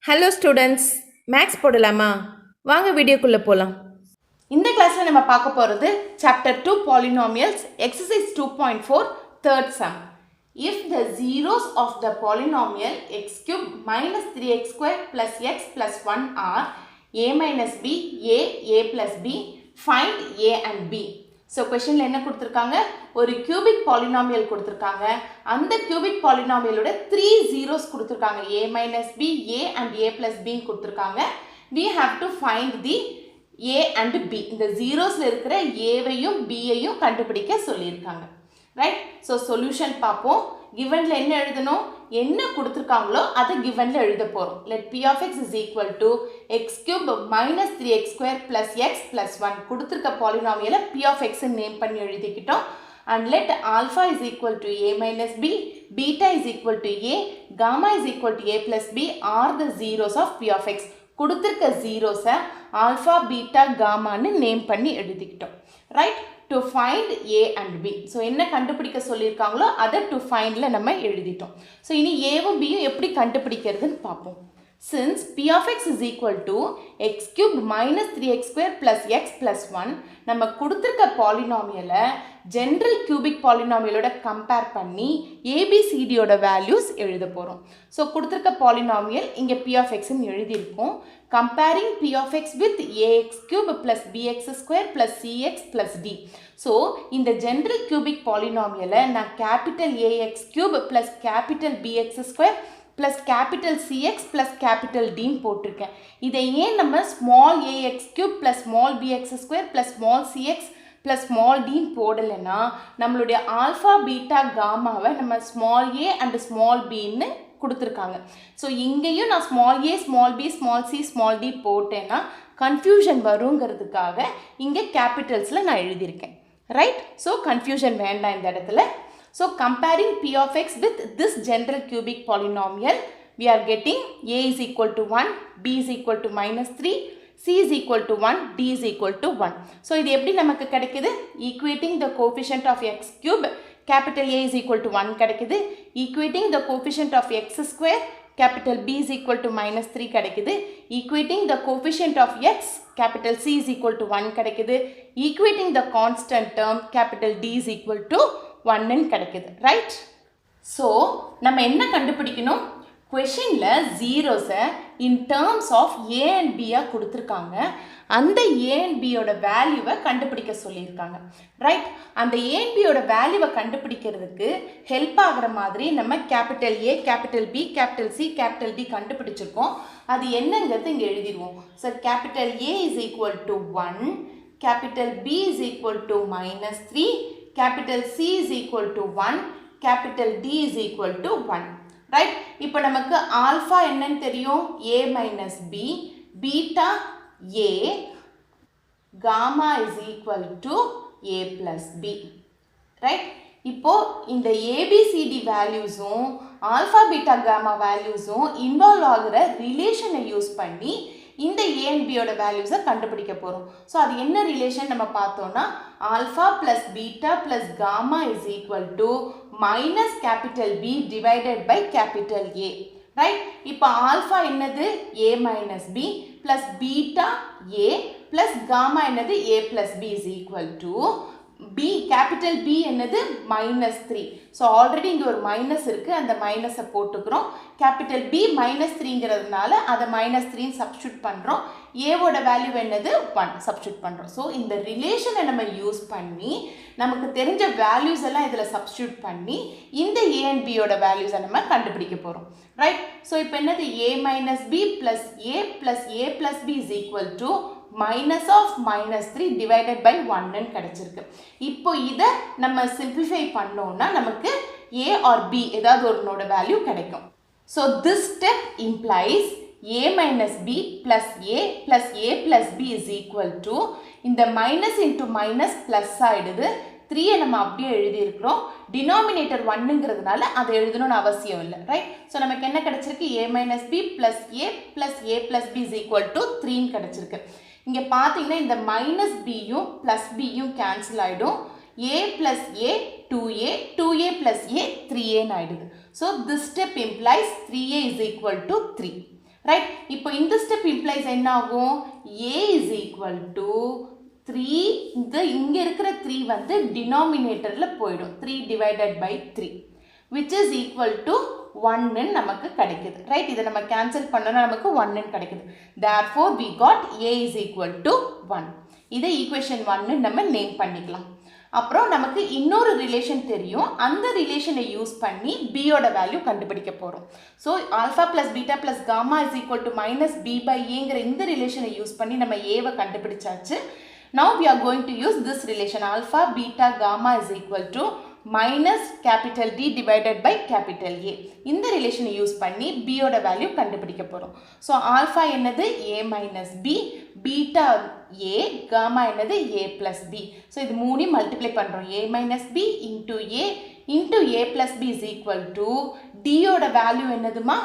Hello students, maths போடலாமா? வாங்க வீடியோக்குள்ளே போகலாம். இந்த கிளாஸில் நம்ம பார்க்க போகிறது chapter 2 polynomials exercise 2.4 third sum. If the zeros of the polynomial x cube minus 3x square plus x plus 1 are a minus b, a plus b, find a and b. So கொஷனில் என்ன கொடுத்துருக்காங்க? ஒரு cubic polynomial கொடுத்துருக்காங்க. அந்த cubic பாலினாமியலோட 3 zeros கொடுத்துருக்காங்க. a minus b, a and a plus b கொடுத்துருக்காங்க. We have to find the a and b. இந்த ஜீரோஸில் இருக்கிற ஏவையும் பியையும் கண்டுபிடிக்க சொல்லியிருக்காங்க. ரைட்? ஸோ சொல்யூஷன் பார்ப்போம். கிவனில் என்ன எழுதணும்? என்ன கொடுத்துருக்காங்களோ அதை கிவனில் எழுத போகிறோம். Let p of x is equal to x cube minus 3x square plus x plus 1 கொடுத்துருக்க பாலினாமியலை p of x நேம் பண்ணி எழுதிக்கிட்டோம். And let alpha is equal to a minus b, beta is equal to a, gamma is equal to a plus b are the zeros of p of x. கொடுத்துருக்க ஜீரோஸை alpha beta காமான்னு name பண்ணி எழுதிக்கிட்டோம். Right? To find A and B. So என்ன கண்டுபிடிக்க சொல்லியிருக்காங்களோ அதை to ஃபைண்டில் நம்ம எழுதிட்டோம். ஸோ இனி ஏவும் பியும் எப்படி கண்டுபிடிக்கிறதுன்னு பார்ப்போம். Since p of x is equal to x cube minus 3x square plus x plus 1 நம்ம கொடுத்துருக்க பாலினாமியலை ஜென்ரல் கியூபிக் பாலினாமியலோட கம்பேர் பண்ணி ஏபிசிடியோட வேல்யூஸ் எழுத போகிறோம். ஸோ கொடுத்துருக்க பாலினாமியல் இங்கே p of xன்னு எழுதியிருக்கோம். Comparing p of x with ax cube plus bx square plus cx plus d. So இந்த general cubic பாலினாமியலை நான் capital ax cube plus capital bx square plus capital cx plus capital டின்னு போட்டிருக்கேன். இதை ஏன் நம்ம small ax cube plus small bx square plus small cx plus small டின்னு போடலைன்னா நம்மளுடைய ஆல்ஃபா பீட்டா காமாவை நம்ம ஸ்மால் ஏ அண்ட் ஸ்மால் பின்னு கொடுத்துருக்காங்க. ஸோ இங்கேயும் நான் small a small b small c small d போட்டேன்னா கன்ஃபியூஷன் வருங்கிறதுக்காக இங்கே கேபிட்டல்ஸில் நான் எழுதியிருக்கேன். ரைட்? ஸோ கன்ஃபியூஷன் வேண்டாம் இந்த இடத்துல. So comparing p of x with this general cubic polynomial, we are getting a is equal to 1, b is equal to minus 3, c is equal to 1, d is equal to 1. So இது எப்படி நமக்கு கிடைக்குது? Equating the coefficient of x cube, capital A is equal to 1 கிடைக்குது. Equating the coefficient of x square, capital B is equal to minus 3 கிடைக்குது. Equating the coefficient of x, capital C is equal to 1 கிடைக்குது. Equating the constant term, capital D is equal to 1 கிடைக்குது. Right? So நம்ம என்ன கண்டுபிடிக்கணும்? கொஷனில் ஜீரோஸை in terms of a and பியாக கொடுத்துருக்காங்க. அந்த ஏ அண்ட் பியோட வேல்யூவை கண்டுபிடிக்க சொல்லியிருக்காங்க. ரைட்? அந்த ஏ அண்ட் பியோட வேல்யூவை கண்டுபிடிக்கிறதுக்கு ஹெல்ப் ஆகிற மாதிரி நம்ம capital A capital B capital C capital D கண்டுபிடிச்சிருக்கோம். அது என்னங்கிறது இங்கே எழுதிடுவோம். So capital A is equal to 1, capital B is equal to minus 3, capital C is equal to 1, capital D is equal to 1. Right? இப்போ நமக்கு alpha என்னன்னு தெரியும்? A minus B, beta A, gamma is equal to A plus B. Right? இப்போ இந்த ABCD வேல்யூஸும் alpha beta gamma வேல்யூஸும் involve ஆகிற ரிலேஷனை யூஸ் பண்ணி இந்த ஏ அண்ட் பியோட வேல்யூஸை கண்டுபிடிக்க போகிறோம். ஸோ அது என்ன ரிலேஷன் நம்ம பார்த்தோம்னா alpha plus beta plus gamma is equal to minus capital B divided by capital A. Right? இப்போ ஆல்ஃபா என்னது? A minus b plus beta a plus gamma என்னது? A plus b is equal to b capital B என்னது? Minus 3. So already இங்கே ஒரு minus இருக்குது, அந்த மைனஸை போட்டுக்கிறோம். கேபிட்டல் பி மைனஸ் 3ங்கிறதுனால அதை மைனஸ் 3 சப்ஸ்டியூட் பண்ணுறோம். ஏவோட வேல்யூ என்னது? 1 சப்ஸ்டியூட் பண்ணுறோம். ஸோ இந்த ரிலேஷனை நம்ம யூஸ் பண்ணி நமக்கு தெரிஞ்ச வேல்யூஸ் எல்லாம் இதில் சப்ஸ்டியூட் பண்ணி இந்த ஏ அண்ட் பியோட வேல்யூஸை நம்ம கண்டுபிடிக்க போகிறோம். ரைட்? ஸோ இப்போ என்னது? A minus b plus a plus b is equal to minus of minus 3 divided by 1ன்னு கிடச்சிருக்கு. இப்போ இதை நம்ம சிம்பிளிஃபை பண்ணோம்னா நமக்கு ஏ ஆர் பி ஏதாவது ஒருனோட வேல்யூ கிடைக்கும். So this step implies a minus b plus a plus b is equal to இந்த மைனஸ் இன்ட்டு மைனஸ் ப்ளஸ் ஆகிடுது. 3 நம்ம அப்படியே எழுதியிருக்கிறோம். டினாமினேட்டர் 1ங்கிறதுனால அதை எழுதணும்னு அவசியம் இல்லை. ரைட்? ஸோ நமக்கு என்ன கிடச்சிருக்கு? a minus b plus a plus b is equal to 3ன்னு கிடச்சிருக்கு. இங்கே பார்த்தீங்கன்னா இந்த மைனஸ் பியும் ப்ளஸ் பியும் கேன்சல் ஆகிடும். a plus a 2a, 2a plus a 3a ஆகிடுது. So this step implies 3a is equal to 3. Right. இப்போ இந்த ஸ்டெப் இம்ப்ளைஸ் என்ன ஆகும்? a is equal to 3, இங்கே இருக்கிற 3 வந்து டினாமினேட்டரில் போயிடும், 3 divided by 3 which is equal to 1 நமக்கு கிடைக்குது. ரைட், இதை நம்ம கேன்சல் பண்ணோன்னா நமக்கு 1 கிடைக்குது. therefore we got a is equal to 1. இதை ஈக்குவேஷன் 1 நம்ம நேம் பண்ணிக்கலாம். அப்புறம் நமக்கு இன்னொரு ரிலேஷன் தெரியும், அந்த ரிலேஷனை யூஸ் பண்ணி பியோட வேல்யூ கண்டுபிடிக்க போகிறோம். So alpha plus beta plus gamma is equal to minus B by ஏங்கிற இந்த ரிலேஷனை யூஸ் பண்ணி நம்ம ஏவை கண்டுபிடிச்சாச்சு. now we are going to use this relation alpha beta gamma is equal to minus capital D divided by capital A. இந்த ரிலேஷனை use பண்ணி பியோட வேல்யூ கண்டுபிடிக்க போகிறோம். ஸோ ஆல்ஃபா என்னது? a minus b, beta a, gamma என்னது? a plus b. So இது மூணையும் மல்டிப்ளை பண்ணுறோம். a minus b into a plus b is equal to டியோட வேல்யூ என்னதுமா?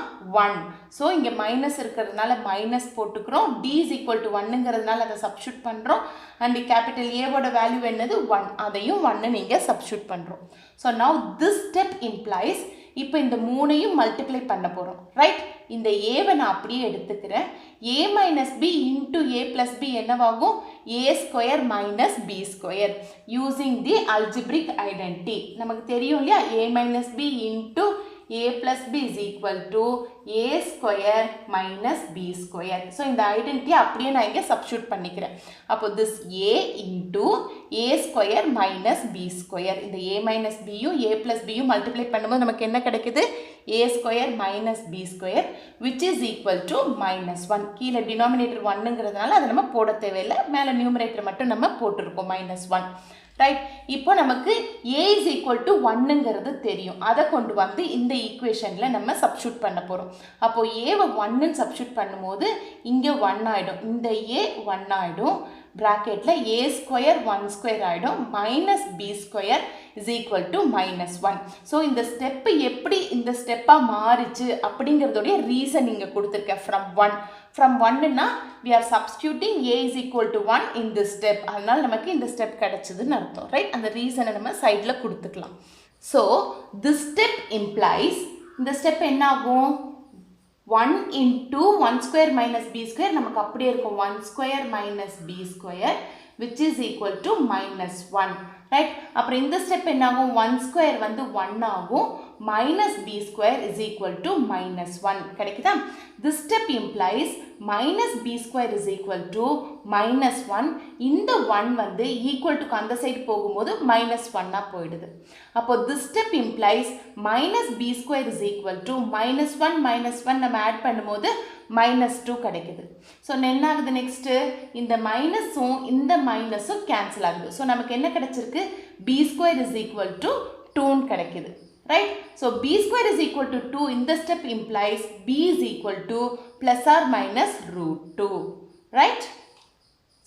1. ஸோ இங்கே மைனஸ் இருக்கிறதுனால மைனஸ் போட்டுக்கிறோம், d is equal to 1ங்கிறதுனால அதை சப்ஸ்டியூட் பண்ணுறோம். அண்ட் கேபிட்டல் ஏவோட வேல்யூ என்னது? 1. அதையும் 1 நீங்கள் சப்ஸ்டியூட் பண்ணுறோம். So now this step implies இப்போ இந்த மூணையும் மல்டிப்ளை பண்ண போகிறோம். ரைட், இந்த ஏவை நான் அப்படியே எடுத்துக்கிறேன். a minus B into A plus B என்னவாகும்? a square minus B square using the algebraic identity. நமக்கு தெரியும் இல்லையா, a minus B into a plus b is equal to a square minus b square. So இந்த identity அப்படியே நான் இங்கே substitute பண்ணிக்கிறேன். அப்போ this a into a square minus b square. இந்த a minus bயும் a plus bயும் மல்டிப்ளை பண்ணும்போது நமக்கு என்ன கிடைக்குது? a square minus b square which is equal to minus 1. கீழே டினாமினேட்டர் 1ங்கிறதுனால அதை நம்ம போட தேவையில்லை, மேலே நியூமரேட்டர் மட்டும் நம்ம போட்டிருக்கோம் minus 1. ரைட், இப்போ நமக்கு a is equal to 1ங்கிறது தெரியும், அதை கொண்டு வந்து இந்த ஈக்குவேஷனில் நம்ம சப்ஸ்டியூட் பண்ண போகிறோம். அப்போது ஏவை 1ன்னு சப்ஸ்டியூட் பண்ணும்போது இங்கே 1 ஆகிடும், இந்த a 1 ஆகிடும், ப்ராக்கெட்டில் a ஸ்கொயர் 1 ஸ்கொயர் ஆகிடும், minus B square is equal to minus 1. So இந்த ஸ்டெப்பு எப்படி இந்த ஸ்டெப்பாக மாறிச்சு அப்படிங்கிறதோடைய ரீசன் இங்கே கொடுத்துருக்கேன். ஃப்ரம் 1ன்னா we are substituting a is equal to 1 in this step. அதனால் நமக்கு இந்த ஸ்டெப் கிடச்சிதுன்னு அர்த்தம். ரைட், அந்த ரீசனை நம்ம சைடில் கொடுத்துக்கலாம். ஸோ this step implies, இந்த ஸ்டெப் என்ன ஆகும்? 1 into 1 square minus b square நமக்கு அப்படியே இருக்கும், 1 square minus b square which is equal to minus 1. Right, அப்புறம் இந்த ஸ்டெப் என்ன ஆகும்? 1 ஸ்கொயர் வந்து 1 ஆகும், minus b square is equal to minus 1 கிடைக்குதா? This step implies minus b square is equal to minus 1. இந்த 1 வந்து equal to அந்த சைடு போகும்போது minus 1 போயிடுது. அப்போ this step implies minus b square is equal to minus 1 நம்ம add பண்ணும்போது minus 2 கிடைக்குது. ஸோ என்ன ஆகுது நெக்ஸ்ட்டு? இந்த மைனஸும் இந்த மைனஸும் கேன்சல் ஆகுது. ஸோ நமக்கு என்ன கிடைச்சிருக்கு? b square is equal to 2 கிடைக்குது. Right? So b square is equal to 2. In the step implies b is equal to plus or minus root 2. Right?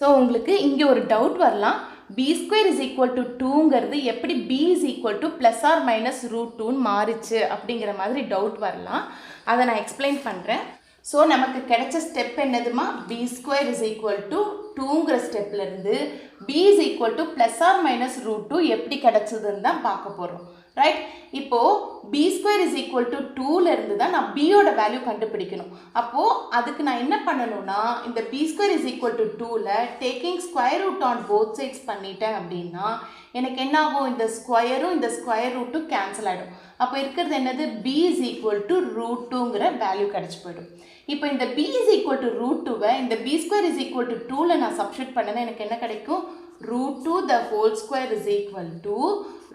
So உங்களுக்கு இங்கே ஒரு டவுட் வரலாம், b square is equal to 2ங்கிறது எப்படி b is equal to plus or minus root 2 மாறிச்சு அப்படிங்கிற மாதிரி doubt வரலாம். அதை நான் எக்ஸ்பிளைன் பண்ணுறேன். ஸோ நமக்கு கிடைச்ச ஸ்டெப் என்னதுமா? b square is equal to 2ங்கிற ஸ்டெப்லேருந்து b is equal to plus or minus root 2 எப்படி கிடைச்சதுன்னு தான் பார்க்க போகிறோம். ரைட், இப்போது b square is equal to 2லேருந்து தான் நான் பியோட வேல்யூ கண்டுபிடிக்கணும். அப்போது அதுக்கு நான் என்ன பண்ணணும்னா, இந்த b square is equal to 2ல் taking square root on both sides பண்ணிட்டேன் அப்படின்னா எனக்கு என்ன ஆகும்? இந்த ஸ்கொயரும் இந்த ஸ்கொயர் ரூட்டும் கேன்சல் ஆகிடும். அப்போ இருக்கிறது என்னது? b is equal to root 2ங்கிற வேல்யூ கிடச்சி போயிடும். இப்போ இந்த b is equal to root 2வை இந்த b square is equal to 2ல் நான் சப்ஸ்டியூட் பண்ணேன்னா எனக்கு என்ன கிடைக்கும்? root 2 the whole square is equal to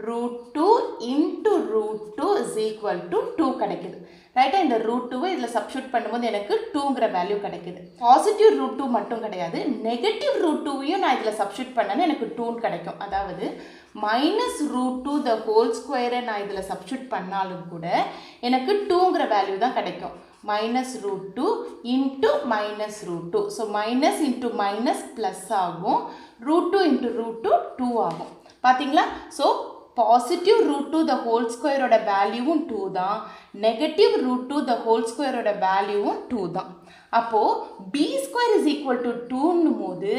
root 2 into root 2 is equal to 2 கிடைக்குது. ரைட்டா, இந்த root 2வை இதில் சப்ஸ்டியூட் பண்ணும்போது எனக்கு 2ங்கிற வேல்யூ கிடைக்குது. பாசிட்டிவ் root 2 மட்டும் கிடையாது, நெகட்டிவ் root 2வையும் நான் இதில் சப்ஸ்டியூட் பண்ணேன்னா எனக்கு 2 கிடைக்கும். அதாவது minus root 2 the whole square நான் இதில் சப்ஸ்டியூட் பண்ணாலும் கூட எனக்கு 2ங்கிற வேல்யூ தான் கிடைக்கும். minus root 2 into minus root 2. So minus into minus plus ஆகும், root 2 into root 2 2 ஆகும். பார்த்தீங்களா? So positive root 2 the whole squareோட வேல்யூவும் 2 தான், நெகட்டிவ் root 2 the whole squareோட வேல்யூவும் 2 தான். அப்போது b square is equal to 2ன்னும் போது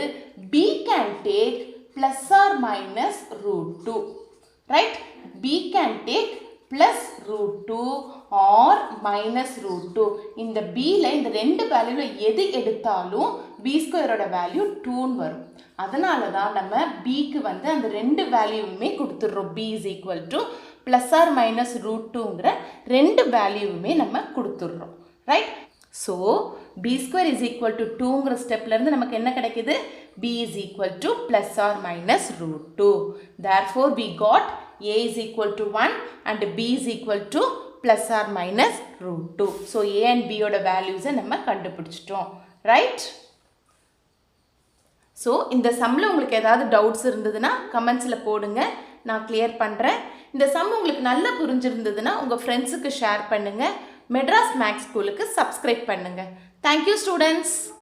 b can take plus or minus root 2. Right? b can take plus root 2 or minus root two. இந்த பியில் இந்த ரெண்டு வேல்யூவில் எது எடுத்தாலும் பி ஸ்கொயரோட வேல்யூ 2ன்னு வரும். அதனால தான் நம்ம பிக்கு வந்து அந்த ரெண்டு வேல்யூவுமே கொடுத்துட்றோம். B is equal to plus or minus root டூங்கிற ரெண்டு வேல்யூவுமே நம்ம கொடுத்துட்றோம். Right? So b square is equal to 2ங்கிற ஸ்டெப்லேருந்து நமக்கு என்ன கிடைக்குது? b is equal to plus or minus root 2. Therefore, we got a is equal to 1 and b is equal to plus or minus root 2. So, a and b ஓட values நம்ம கண்டுபிடிச்சிட்டோம். Right? So, இந்த சம்மில் உங்களுக்கு ஏதாவது doubts இருந்ததுன்னா கமெண்ட்ஸில் போடுங்க, நான் கிளியர் பண்ணுறேன். இந்த சம் உங்களுக்கு நல்லா புரிஞ்சிருந்ததுன்னா உங்கள் ஃப்ரெண்ட்ஸுக்கு ஷேர் பண்ணுங்கள். மெட்ராஸ் மேக்ஸ் ஸ்கூலுக்கு சப்ஸ்கிரைப் பண்ணுங்கள். Thank you students.